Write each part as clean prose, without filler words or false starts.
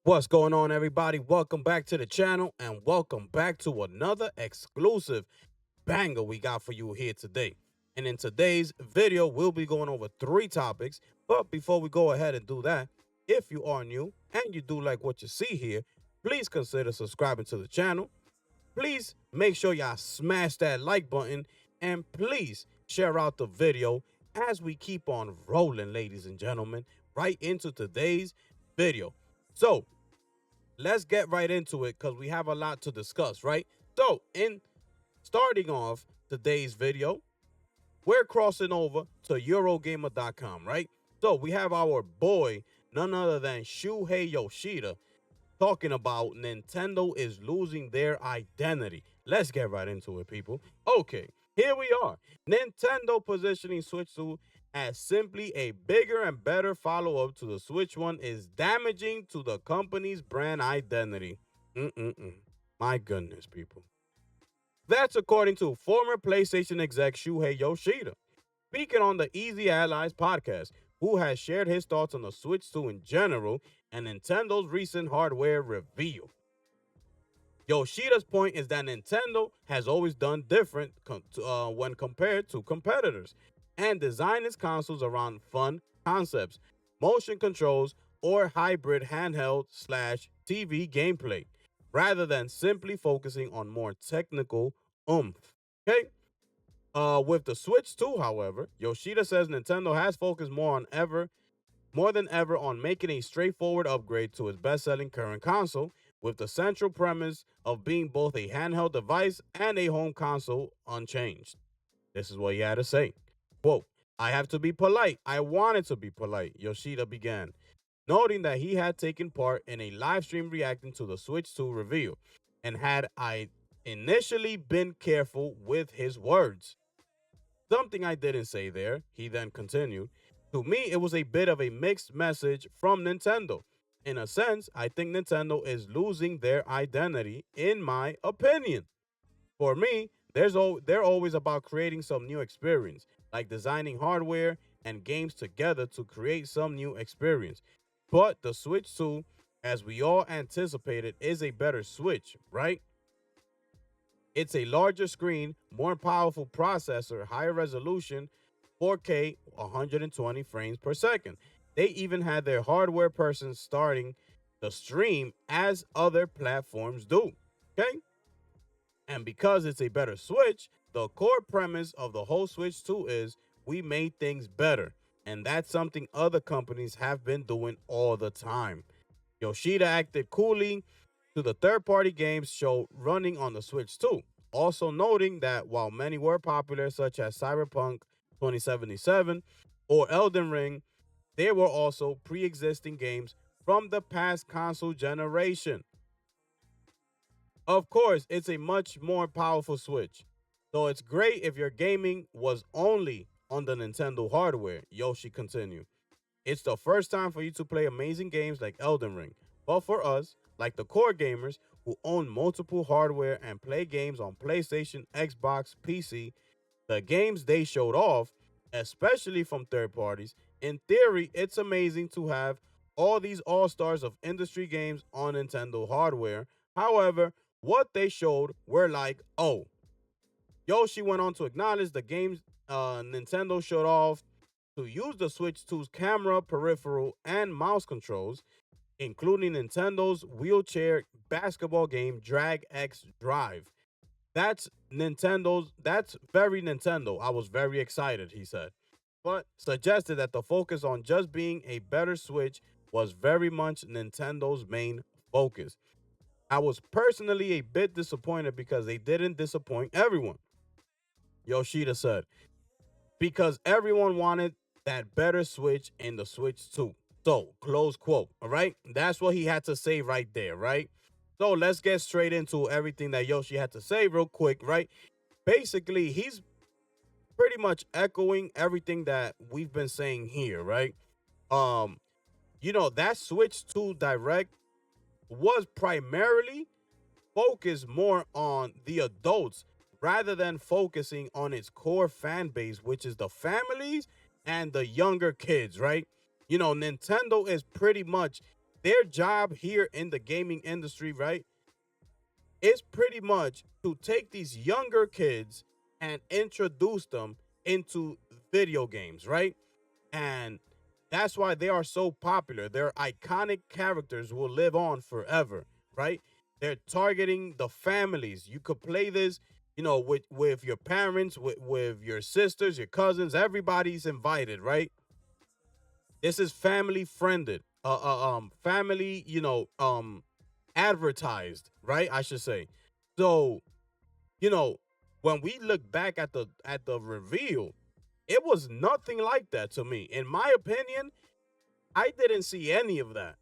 What's going on, everybody? Welcome back to the channel and welcome back to another exclusive banger we got for you here today. And in today's video, we'll be going over three topics. But before we go ahead and do that, if you are new and you do like what you see here, please consider subscribing to the channel. Please make sure y'all smash that like button and please share out the video as we keep on rolling, ladies and gentlemen, right into today's video. So, let's get right into it because we have a lot to discuss, right? So, in starting off today's video, we're crossing over to Eurogamer.com, right? So, we have our boy, none other than Shuhei Yoshida, talking about Nintendo is losing their identity. Let's get right into it, people. Okay, here we are. Nintendo positioning Switch 2 as simply a bigger and better follow-up to the Switch 1 is damaging to the company's brand identity. My goodness, people. That's according to former PlayStation exec Shuhei Yoshida, speaking on the Easy Allies podcast, who has shared his thoughts on the Switch 2 in general and Nintendo's recent hardware reveal. Yoshida's point is that Nintendo has always done different when compared to competitors and designed its consoles around fun concepts, motion controls, or hybrid handheld slash TV gameplay, rather than simply focusing on more technical oomph. Okay? With the Switch 2, however, Yoshida says Nintendo has focused more than ever on making a straightforward upgrade to its best-selling current console, with the central premise of being both a handheld device and a home console unchanged. This is what he had to say. Quote, I have to be polite. I wanted to be polite, Yoshida began, noting that he had taken part in a live stream reacting to the Switch 2 reveal and had I initially been careful with his words. Something I didn't say there, he then continued. To me, it was a bit of a mixed message from Nintendo. In a sense, I think Nintendo is losing their identity, in my opinion. For me, they're always about creating some new experience, like designing hardware and games together to create some new experience. But the Switch 2, as we all anticipated, is a better Switch, right? It's a larger screen, more powerful processor, higher resolution, 4K, 120 frames per second. They even had their hardware person starting the stream as other platforms do. Okay? And because it's a better Switch, the core premise of the whole Switch 2 is we made things better. And that's something other companies have been doing all the time. Yoshida acted coolly to the third-party games show running on the Switch 2, also noting that while many were popular, such as Cyberpunk 2077 or Elden Ring, there were also pre-existing games from the past console generation. Of course, it's a much more powerful Switch, so it's great if your gaming was only on the Nintendo hardware, Yoshi continued. It's the first time for you to play amazing games like Elden Ring. But for us, like the core gamers who own multiple hardware and play games on PlayStation, Xbox, PC, the games they showed off, especially from third parties, in theory, it's amazing to have all these all-stars of industry games on Nintendo hardware. However, what they showed were like, oh. Yoshi went on to acknowledge the games Nintendo showed off to use the Switch 2's camera, peripheral, and mouse controls, including Nintendo's wheelchair basketball game Drag X Drive. That's very Nintendo. I was very excited, he said, but suggested that the focus on just being a better Switch was very much Nintendo's main focus. I was personally a bit disappointed because they didn't disappoint everyone, Yoshida said, because everyone wanted that better Switch in the Switch 2. So, close quote. All right. That's what he had to say right there. Right. So, let's get straight into everything that Yoshi had to say real quick. Right. Basically, he's pretty much echoing everything that we've been saying here. Right. Um, that Switch 2 Direct was primarily focused more on the adults rather than focusing on its core fan base, which is the families and the younger kids, right? Nintendo is pretty much their job here in the gaming industry, right, is pretty much to take these younger kids and introduce them into video games, right? And that's why they are so popular. Their iconic characters will live on forever, right? They're targeting the families. You could play this, with your parents, with your sisters, your cousins. Everybody's invited, right? This is family friended, family, advertised, right? I should say. So, you know, when we look back at the reveal, it was nothing like that to me. In my opinion, I didn't see any of that.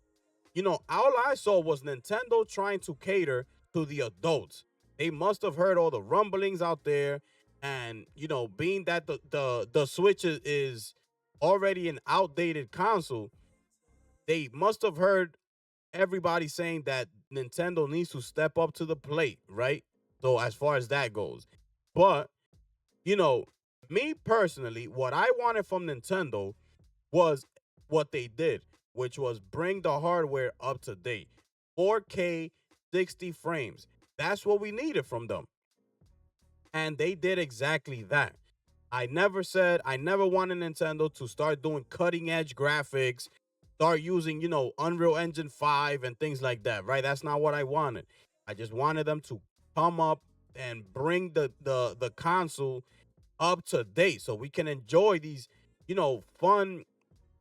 All I saw was Nintendo trying to cater to the adults. They must have heard all the rumblings out there, and being that the Switch is already an outdated console, they must have heard everybody saying that Nintendo needs to step up to the plate, right? So as far as that goes, but you know, me personally, what I wanted from Nintendo was what they did, which was bring the hardware up to date. 4K, 60 frames. That's what we needed from them. And they did exactly that. I never wanted Nintendo to start doing cutting edge graphics, start using, Unreal Engine 5 and things like that, right? That's not what I wanted. I just wanted them to come up and bring the console up to date so we can enjoy these, fun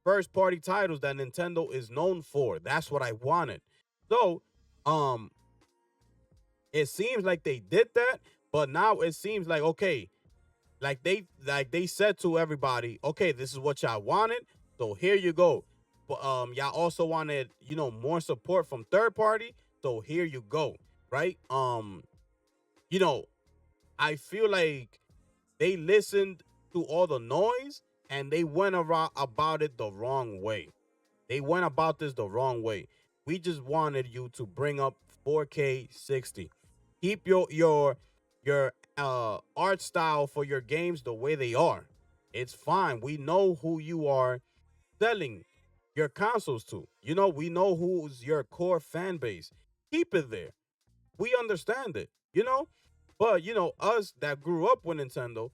first party titles that Nintendo is known for. That's what I wanted. So, um, it seems like they did that, but now it seems like okay, like they said to everybody, okay, this is what y'all wanted, so here you go. But y'all also wanted, more support from third party, so here you go, right? You know, I feel like they listened to all the noise and they went around about it the wrong way. They went about this the wrong way. We just wanted you to bring up 4K 60. Keep your art style for your games the way they are. It's fine. We know who you are selling your consoles to. We know who's your core fan base. Keep it there. We understand it. But us that grew up with Nintendo,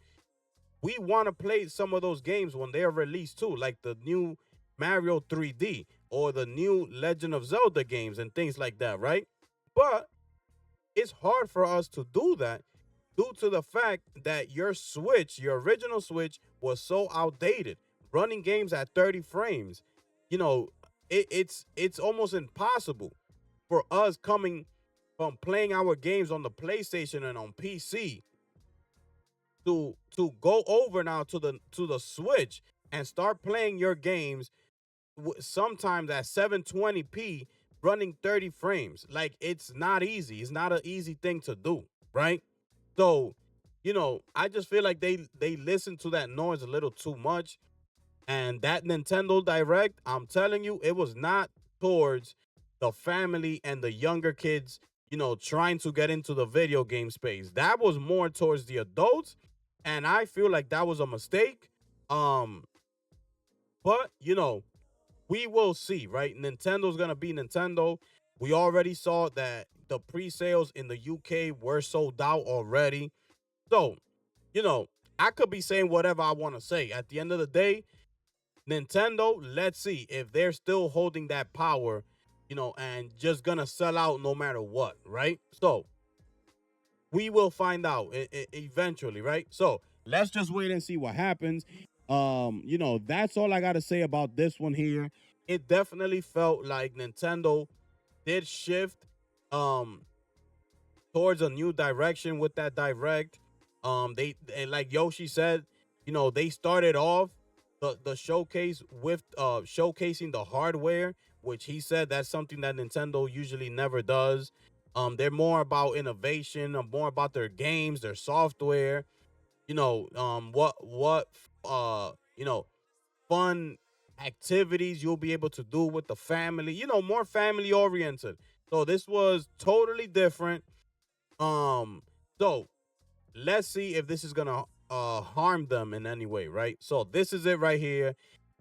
we want to play some of those games when they are released too, like the new Mario 3D or the new Legend of Zelda games and things like that, right? But it's hard for us to do that due to the fact that your Switch, your original Switch, was so outdated, running games at 30 frames. You know, it's almost impossible for us coming from playing our games on the PlayStation and on PC to go over now to the Switch and start playing your games sometimes at 720p running 30 frames. Like it's not easy. It's not an easy thing to do, right? So, I just feel like they listen to that noise a little too much. And that Nintendo Direct, I'm telling you, it was not towards the family and the younger kids, trying to get into the video game space. That was more towards the adults, and I feel like that was a mistake. Um, but we will see, right? Nintendo's gonna be Nintendo. We already saw that the pre-sales in the UK were sold out already. So, you know, I could be saying whatever I want to say. At the end of the day, Nintendo, let's see if they're still holding that power, and just gonna sell out no matter what, right? So we will find out eventually, right? So let's just wait and see what happens. That's all I gotta say about this one here. It definitely felt like Nintendo did shift um towards a new direction with that direct. They like Yoshi said, they started off the showcase with showcasing the hardware, which he said that's something that Nintendo usually never does. They're more about innovation, more about their games, their software. What fun activities you'll be able to do with the family. More family oriented. So this was totally different. So let's see if this is gonna harm them in any way, right? So this is it right here.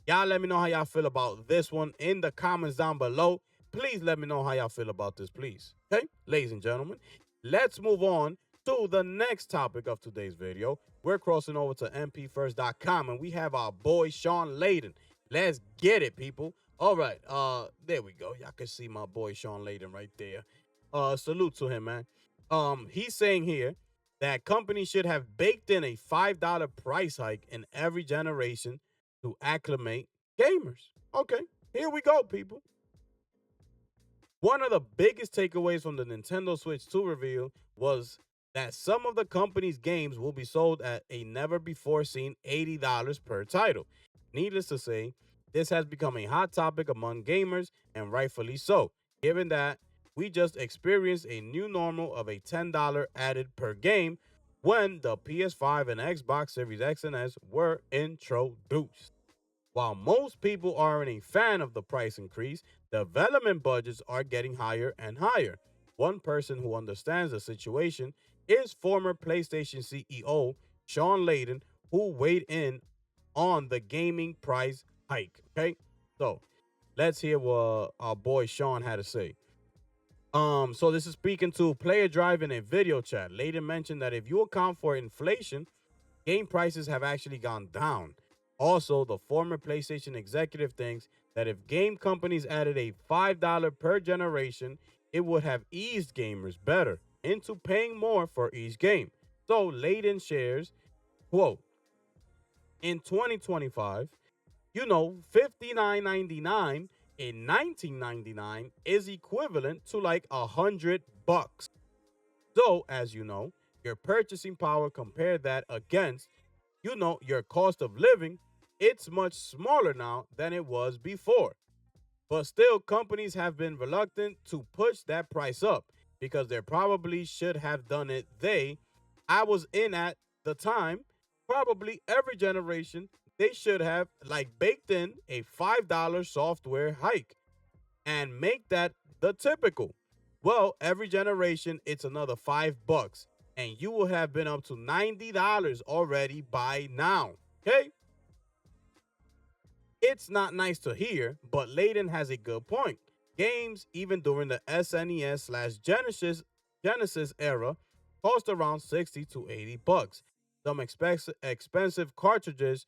Y'all let me know how y'all feel about this one in the comments down below. please let me know how y'all feel about this, please. Okay, ladies and gentlemen, let's move on to the next topic of today's video. We're crossing over to mpfirst.com and we have our boy Sean Layden. Let's get it, people. All right, there we go. Y'all can see my boy Sean Layden right there. Salute to him, man. He's saying here that companies should have baked in a $5 price hike in every generation to acclimate gamers. Okay, here we go, people. One of the biggest takeaways from the Nintendo Switch 2 reveal was that some of the company's games will be sold at a never before seen $80 per title. Needless to say, this has become a hot topic among gamers, and rightfully so, given that we just experienced a new normal of a $10 added per game when the PS5 and Xbox Series X and S were introduced. While most people aren't a fan of the price increase, development budgets are getting higher and higher. One person who understands the situation is former PlayStation CEO Sean Layden, who weighed in on the gaming price hike. Okay, so let's hear what our boy Sean had to say. So this is speaking to Player Drive in a video chat. Layden mentioned that if you account for inflation, game prices have actually gone down. Also, the former PlayStation executive thinks that if game companies added a $5 per generation, it would have eased gamers better into paying more for each game. So Layden shares, quote, in 2025, $59.99 in 1999 is equivalent to like $100. So, as you know, your purchasing power, compare that against, your cost of living, it's much smaller now than it was before. But still, companies have been reluctant to push that price up because they probably should have done it. I was in at the time, probably every generation, they should have like baked in a $5 software hike and make that the typical. Well, every generation, it's another $5 and you will have been up to $90 already by now. Okay? It's not nice to hear, but Layden has a good point. Games, even during the SNES/Genesis era, cost around $60 to $80. Some expensive cartridges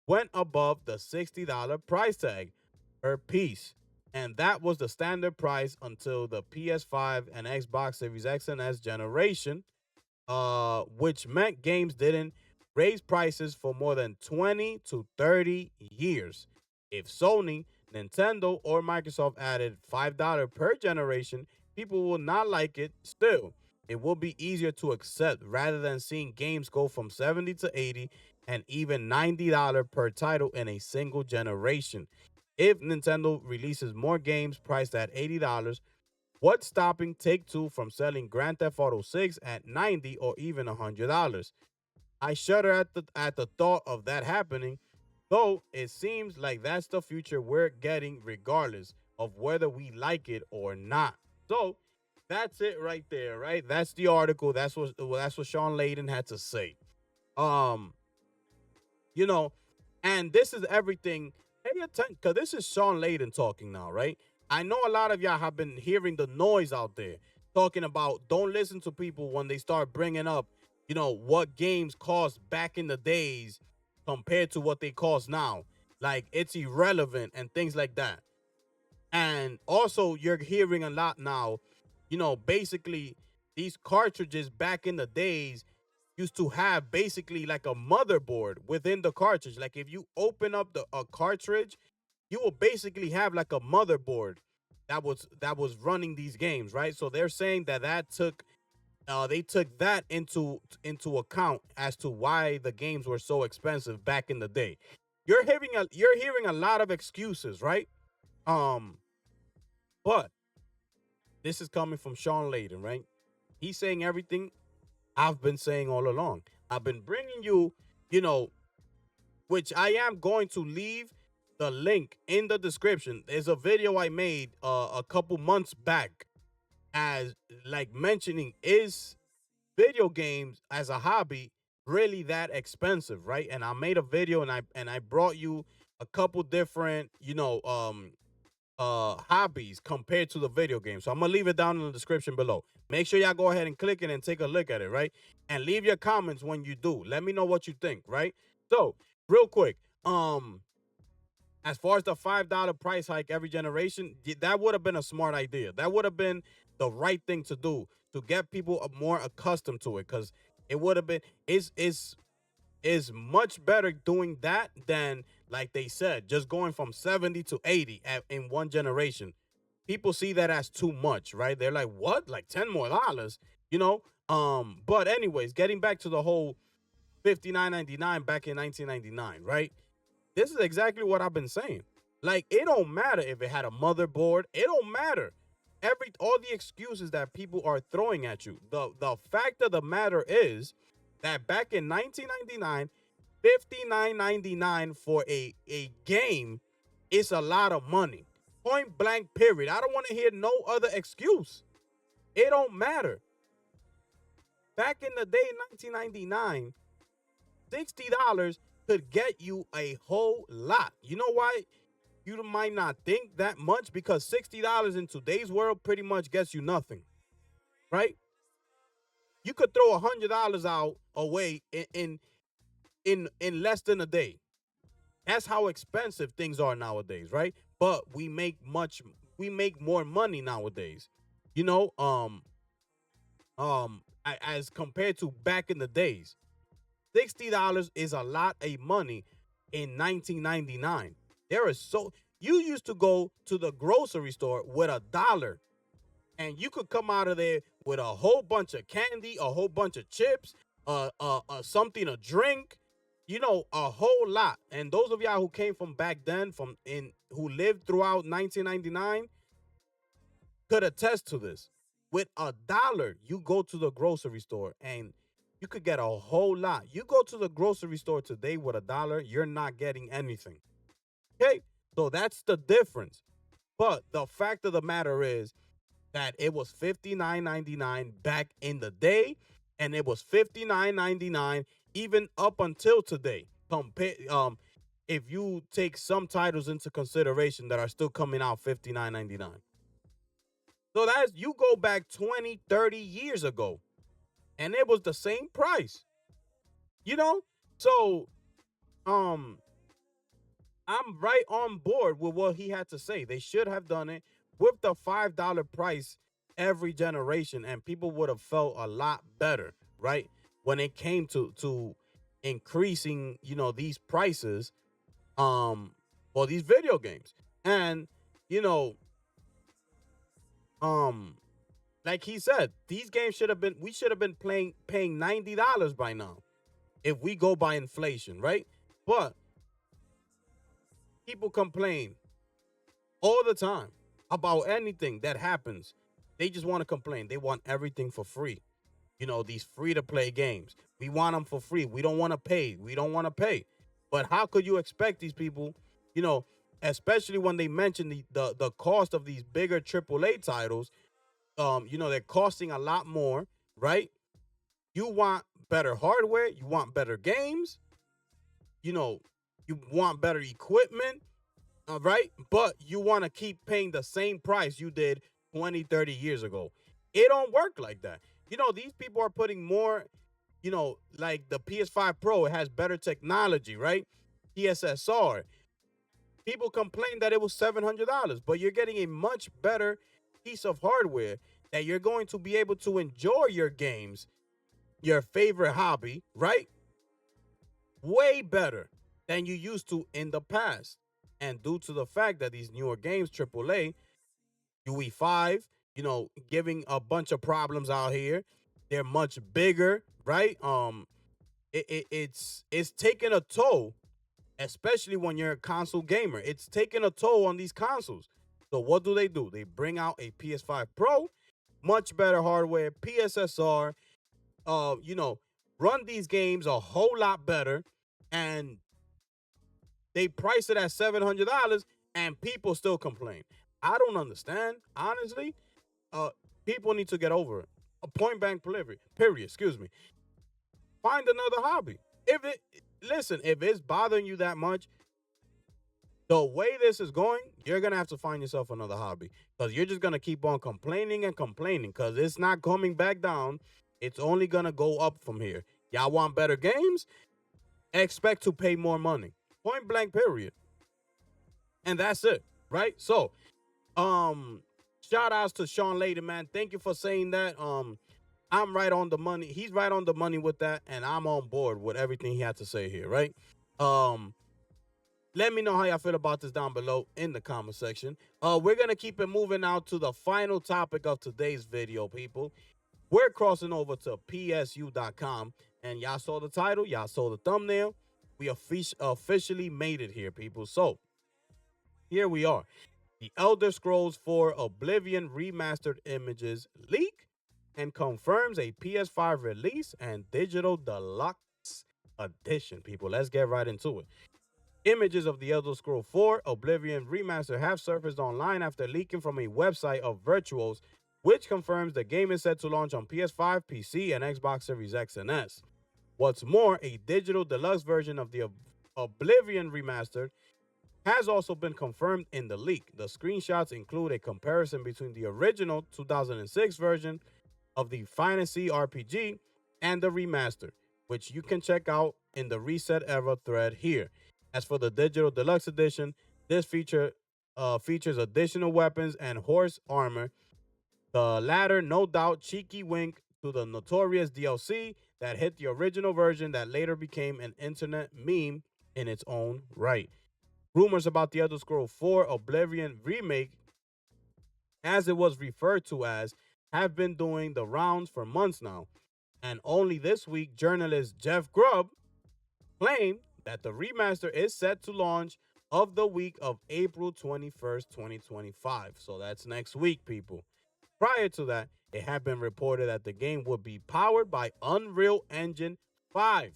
went above the $60 price tag per piece. And that was the standard price until the PS5 and Xbox Series X and S generation, which meant games didn't raise prices for more than 20 to 30 years. If Sony, Nintendo, or Microsoft added $5 per generation, people will not like it. Still, it will be easier to accept rather than seeing games go from 70 to 80 and even $90 per title in a single generation. If Nintendo releases more games priced at $80, what's stopping Take-Two from selling Grand Theft Auto 6 at $90 or even $100? I shudder at the thought of that happening, though it seems like that's the future we're getting regardless of whether we like it or not. So that's it right there, right? That's the article. That's what Sean Layden had to say. Um, you know, and this is everything. Pay attention, because this is Sean Layden talking now, right? I know a lot of y'all have been hearing the noise out there talking about don't listen to people when they start bringing up, what games cost back in the days compared to what they cost now. Like it's irrelevant and things like that. And also, you're hearing a lot now, basically these cartridges back in the days used to have basically like a motherboard within the cartridge. Like if you open up a cartridge, you will basically have like a motherboard that was running these games, right? So they're saying that they took that into account as to why the games were so expensive back in the day. You're hearing a lot of excuses, right? Um, but this is coming from Sean Layden, right? He's saying everything I've been saying all along. I've been bringing you, which I am going to leave the link in the description. There's a video I made a couple months back as like mentioning, is video games as a hobby really that expensive, right? And I made a video and I brought you a couple different, hobbies compared to the video game. So I'm gonna leave it down in the description below. Make sure y'all go ahead and click it and take a look at it, right? And leave your comments when you do. Let me know what you think, right? So real quick, as far as the $5 price hike every generation, that would have been a smart idea. That would have been the right thing to do to get people more accustomed to it, because it would have been is much better doing that than, like they said, just going from 70 to 80 in one generation. People see that as too much, right? They're like, what? Like $10 more, you know? But anyways, getting back to the whole 59.99 back in 1999, right? This is exactly what I've been saying. Like, it don't matter if it had a motherboard. It don't matter. All the excuses that people are throwing at you. The fact of the matter is that back in 1999, 59.99 for a game is a lot of money. Point blank, period. I don't want to hear no other excuse. It don't matter. Back in the day, 1999, $60 could get you a whole lot. You know why you might not think that much? Because $60 in today's world pretty much gets you nothing, right? You could throw $100 out away in less than a day. That's how expensive things are nowadays, right? But we make more money nowadays. You know, as compared to back in the days. $60 is a lot of money in 1999. You used to go to the grocery store with $1 and you could come out of there with a whole bunch of candy, a whole bunch of chips, something to drink, a whole lot. And those of y'all who came from back then, who lived throughout 1999, could attest to this. With $1, you go to the grocery store and you could get a whole lot. You go to the grocery store today with $1, you're not getting anything. Okay? So that's the difference. But the fact of the matter is that it was $59.99 back in the day, and it was $59.99 even up until today. If you take some titles into consideration that are still coming out $59.99. So you go back 20, 30 years ago, and it was the same price. So I'm right on board with what he had to say. They should have done it with the $5 price every generation, and people would have felt a lot better, right? When it came to increasing, these prices for these video games. And, like he said, these games we should have been paying $90 by now if we go by inflation, right? But people complain all the time about anything that happens. They just want to complain. They want everything for free. These free-to-play games. We want them for free. We don't want to pay. But how could you expect these people, especially when they mention the cost of these bigger AAA titles, they're costing a lot more, right? You want better hardware. You want better games. You want better equipment. All right. But you want to keep paying the same price you did 20, 30 years ago. It don't work like that. These people are putting more, like the PS5 Pro, it has better technology, right? PSSR. People complain that it was $700, but you're getting a much better piece of hardware that you're going to be able to enjoy your games, your favorite hobby, right? Way better than you used to in the past. And due to the fact that these newer games, AAA, UE5, giving a bunch of problems out here, they're much bigger, right? It's taking a toll, especially when you're a console gamer. It's taking a toll on these consoles. So what do? They bring out a PS5 Pro, much better hardware, PSSR, run these games a whole lot better, and they price it at $700, and people still complain. I don't understand, honestly. People need to get over it. A point blank period. Excuse me. Find another hobby. If it's bothering you that much, The way this is going, you're gonna have to find yourself another hobby because you're just gonna keep on complaining and complaining because it's not coming back down. It's only gonna go up from here. Y'all want better games? Expect to pay more money. Point blank, period. And that's it, right? So, shout outs to Sean Layden, man. Thank you for saying that. I'm right on the money. He's right on the money with that, and I'm on board with everything he had to say here, right? Um, Let me know how y'all feel about this down below in the comment section. We're gonna keep it moving now to the final topic of today's video, people. We're crossing over to psu.com, and y'all saw the title, y'all saw the thumbnail. We officially made it here, people. So here we are. The Elder Scrolls IV Oblivion remastered images leak and confirms a PS5 release and digital deluxe edition, people. Let's get right into it. Images of the Elder Scrolls IV Oblivion remaster have surfaced online after leaking from a website of Virtuos, which confirms the game is set to launch on PS5, PC, and Xbox Series X and S. What's more, a digital deluxe version of the Oblivion remastered has also been confirmed in the leak. The screenshots include a comparison between the original 2006 version of the fantasy RPG and the remaster, which you can check out in the Reset Era thread here. As for the digital deluxe edition, this features additional weapons and horse armor. The latter, no doubt, cheeky wink to the notorious DLC that hit the original version that later became an internet meme in its own right. Rumors about the Elder Scrolls IV Oblivion remake, as it was referred to as, have been doing the rounds for months now. And only this week, journalist Jeff Grubb claimed that the remaster is set to launch of the week of April 21st, 2025. So that's next week, people. Prior to that, it had been reported that the game would be powered by Unreal Engine 5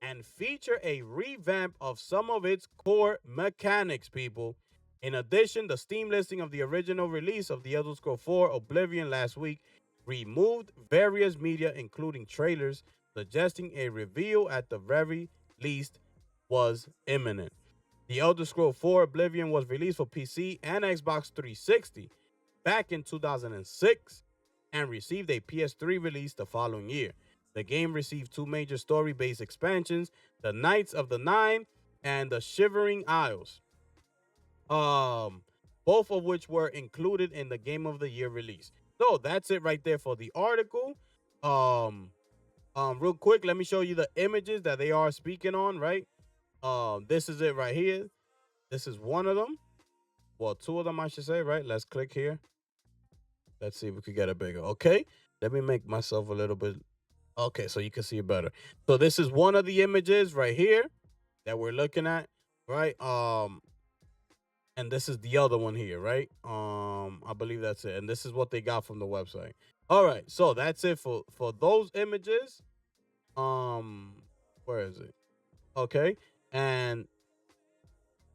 and feature a revamp of some of its core mechanics, people. In addition, the Steam listing of the original release of the Elder Scrolls IV Oblivion last week removed various media, including trailers, suggesting a reveal at the very least was imminent. The Elder Scrolls IV Oblivion was released for PC and Xbox 360 back in 2006 and received a PS3 release the following year. The game received two major story-based expansions, the Knights of the Nine and the Shivering Isles, both of which were included in the Game of the Year release. So that's it right there for the article. Real quick, let me show you the images that they are speaking on, right? This is it right here. This is one of them. Well, two of them, I should say, right? Let's click here. Let's see if we could get it bigger. Okay, let me make myself a little bit. Okay, so you can see it better. So this is one of the images right here that we're looking at, right? And this is the other one here, right? I believe that's it. And this is what they got from the website. All right, so that's it for those images. Where is it? Okay, and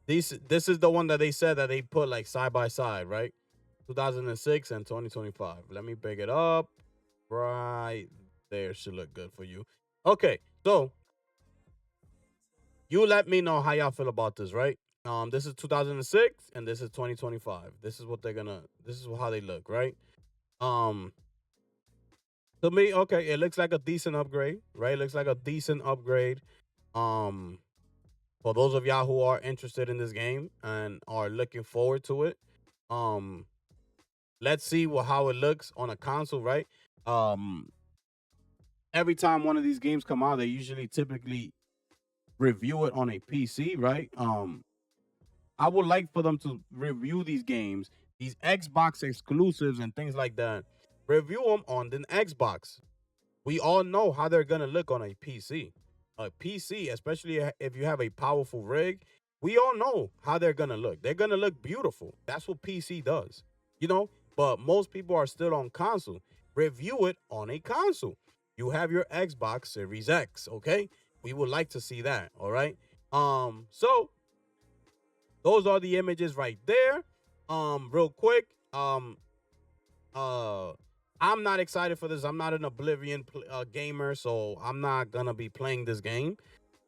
this is the one that they said that they put like side by side, right? 2006 and 2025. Let me big it up. Right there should look good for you. Okay, so you let me know how y'all feel about this, right? This is 2006 and this is 2025. This is what this is how they look, right? To me, okay, it looks like a decent upgrade, right? It looks like a decent upgrade. For those of y'all who are interested in this game and are looking forward to it, let's see how it looks on a console, right? Every time one of these games come out, they usually typically review it on a PC, right? I would like for them to review these games, these Xbox exclusives and things like that. Review them on the Xbox. We all know how they're gonna look on a PC. A PC, especially if you have a powerful rig, we all know how they're gonna look. They're gonna look beautiful. That's what PC does, you know. But most people are still on console. Review it on a console. You have your Xbox Series X, okay? We would like to see that, all right? So those are the images right there. Real quick, I'm not excited for this. I'm not an Oblivion gamer, so I'm not gonna be playing this game.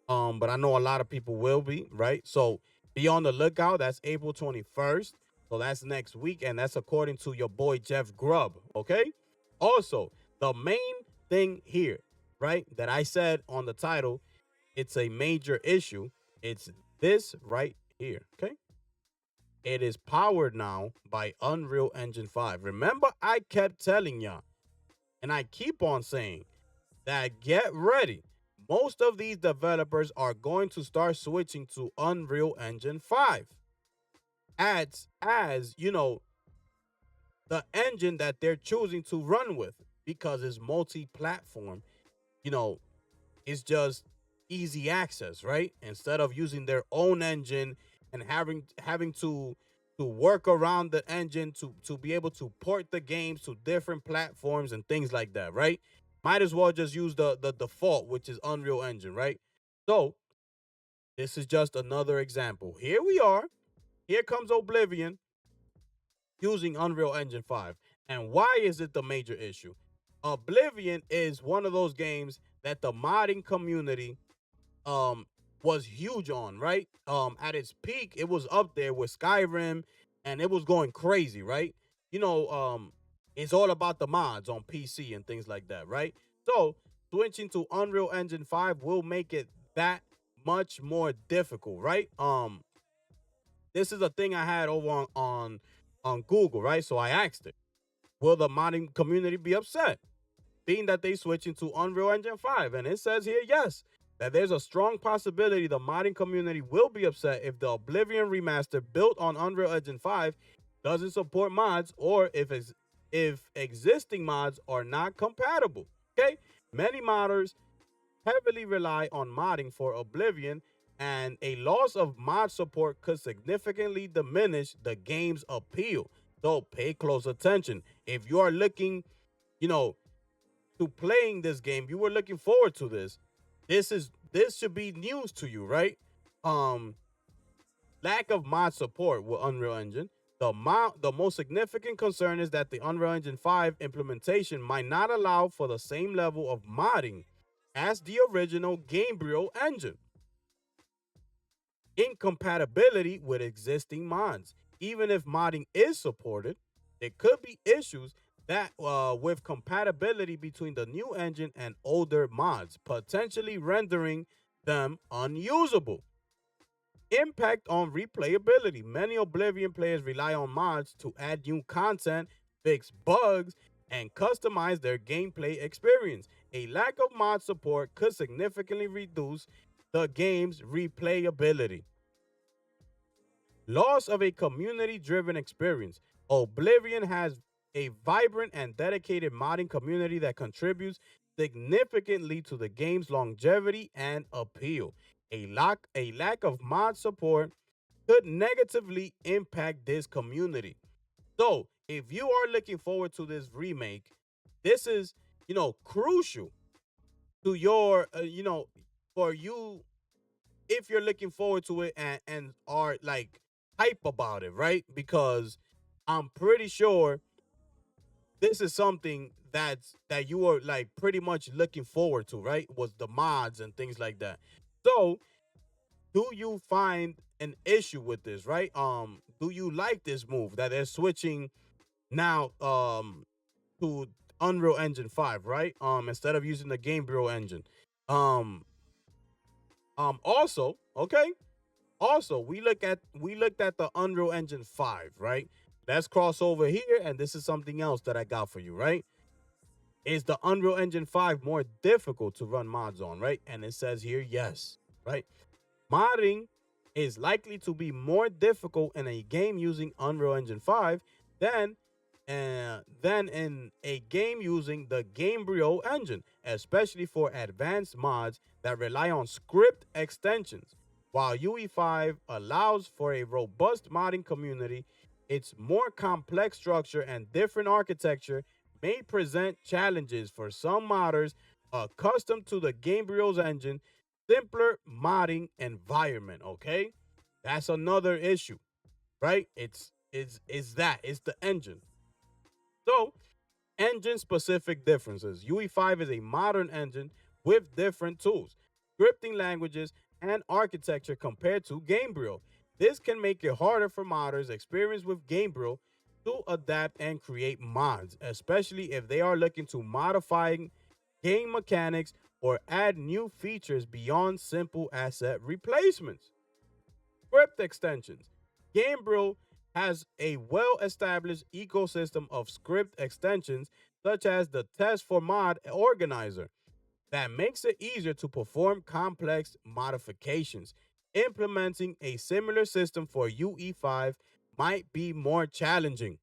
But I know a lot of people will be, right? So Be on the lookout. That's April 21st. So that's next week. And that's according to your boy Jeff Grubb. Okay. Also, the main thing here, right, that I said on the title, it's a major issue. It's this right here. Okay. It is powered now by Unreal Engine 5. Remember, I kept telling y'all, and I keep on saying that get ready. Most of these developers are going to start switching to Unreal Engine 5 as you know, the engine that they're choosing to run with because it's multi-platform. You know, it's just easy access, right? Instead of using their own engine and having to work around the engine to be able to port the games to different platforms and things like that, right? Might as well just use the default, which is Unreal Engine, right? So this is just another example. Here we are. Here comes Oblivion using Unreal Engine 5. And why is it the major issue? Oblivion is one of those games that the modding community um was huge on, right? At its peak, it was up there with Skyrim and it was going crazy, right? You know, it's all about the mods on PC and things like that, right? So, switching to Unreal Engine 5 will make it that much more difficult, right? This is a thing I had over on Google, right? So I asked it, will the modding community be upset being that they switching to Unreal Engine 5? And it says here, yes, that there's a strong possibility the modding community will be upset if the Oblivion remaster built on Unreal Engine 5 doesn't support mods or if existing mods are not compatible. Okay? Many modders heavily rely on modding for Oblivion, and a loss of mod support could significantly diminish the game's appeal. So pay close attention. If you are looking, you know, to playing this game, you were looking forward to this. This should be news to you, right? Um, Lack of mod support with Unreal Engine. The most significant concern is that the Unreal Engine 5 implementation might not allow for the same level of modding as the original Gabriel engine. Incompatibility with existing mods. Even if modding is supported, there could be issues that with compatibility between the new engine and older mods, potentially rendering them unusable. Impact on replayability. Many Oblivion players rely on mods to add new content, fix bugs, and customize their gameplay experience. A lack of mod support could significantly reduce the game's replayability. Loss of a community-driven experience. Oblivion has a vibrant and dedicated modding community that contributes significantly to the game's longevity and appeal. A lack of mod support could negatively impact this community. So, if you are looking forward to this remake, this is, crucial to your, for you if you're looking forward to it and are like hype about it, right? Because I'm pretty sure this is something that you are like pretty much looking forward to, right? Was the mods and things like that. So, do you find an issue with this, right? Do you like this move that they're switching now to Unreal Engine 5, right? Instead of using the Gabriel engine. Um Also, okay? Also, we looked at the Unreal Engine 5, right? Let's cross over here, and this is something else that I got for you, right? Is the Unreal Engine 5 more difficult to run mods on, right? And it says here, yes, right? Modding is likely to be more difficult in a game using Unreal Engine 5 than than in a game using the Gabriel engine, especially for advanced mods that rely on script extensions. While UE5 allows for a robust modding community, its more complex structure and different architecture may present challenges for some modders accustomed to the Gabriel's engine simpler modding environment. Okay, that's another issue, right? It's the engine. So, engine specific differences. UE5 is a modern engine with different tools, scripting languages, and architecture compared to Gabriel. This can make it harder for modders experienced with Gamebryo to adapt and create mods, especially if they are looking to modify game mechanics or add new features beyond simple asset replacements. Script extensions. Gamebryo has a well-established ecosystem of script extensions such as the Test for Mod Organizer that makes it easier to perform complex modifications. Implementing a similar system for UE5 might be more challenging.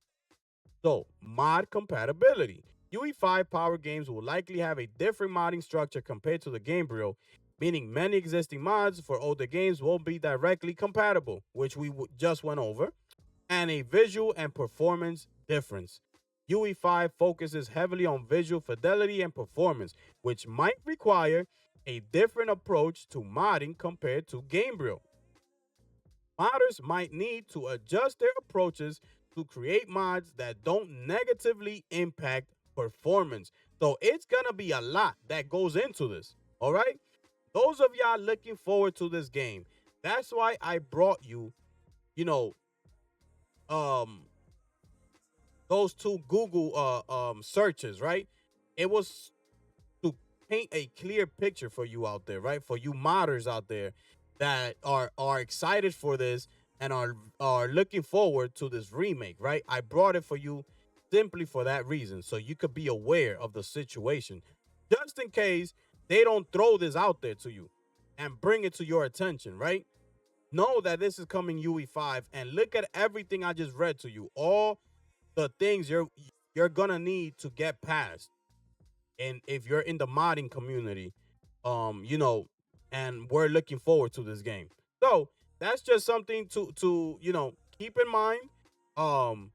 So, mod compatibility. UE5 power games will likely have a different modding structure compared to the Gamebryo, meaning many existing mods for older games won't be directly compatible, which we just went over, and a visual and performance difference. UE5 focuses heavily on visual fidelity and performance, which might require a different approach to modding compared to Gamebryo. Modders might need to adjust their approaches to create mods that don't negatively impact performance. So it's gonna be a lot that goes into this. All right. Those of y'all looking forward to this game, that's why I brought you, you know, um, those two Google searches, right? It was to paint a clear picture for you out there, right? For you modders out there that are excited for this and are looking forward to this remake, right? I brought it for you simply for that reason, so you could be aware of the situation, just in case they don't throw this out there to you and bring it to your attention, right? Know that this is coming UE5, and look at everything I just read to you. All the things you're gonna need to get past, and if you're in the modding community, you know, and we're looking forward to this game. So that's just something to keep in mind. Um,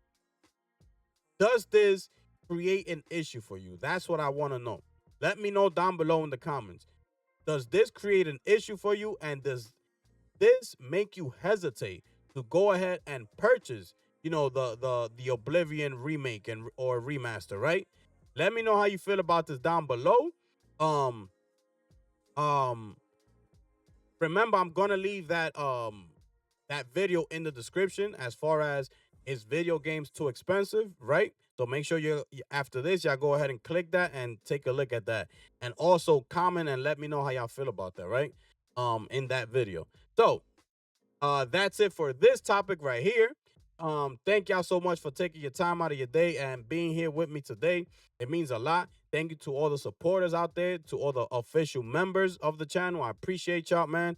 does this create an issue for you? That's what I want to know. Let me know down below in the comments. Does this create an issue for you, and does this make you hesitate to go ahead and purchase, the Oblivion remake and or remaster, right? Let me know how you feel about this down below. Um, um, Remember, I'm gonna leave that video in the description as far as is video games too expensive, right? So make sure you after this y'all go ahead and click that and take a look at that, and also comment and let me know how y'all feel about that, right? In that video. So that's it for this topic right here. Thank y'all so much for taking your time out of your day and being here with me today. It means a lot. Thank you to all the supporters out there, to all the official members of the channel. I appreciate y'all, man.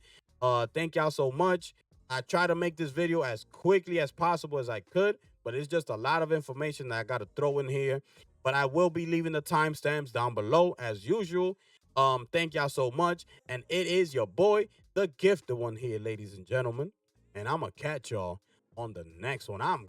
Thank y'all so much. I try to make this video as quickly as possible as I could, but it's just a lot of information that I got to throw in here. But I will be leaving the timestamps down below as usual. Thank y'all so much. And it is your boy, the gifted one here, ladies and gentlemen. And I'm going to catch y'all on the next one. I'm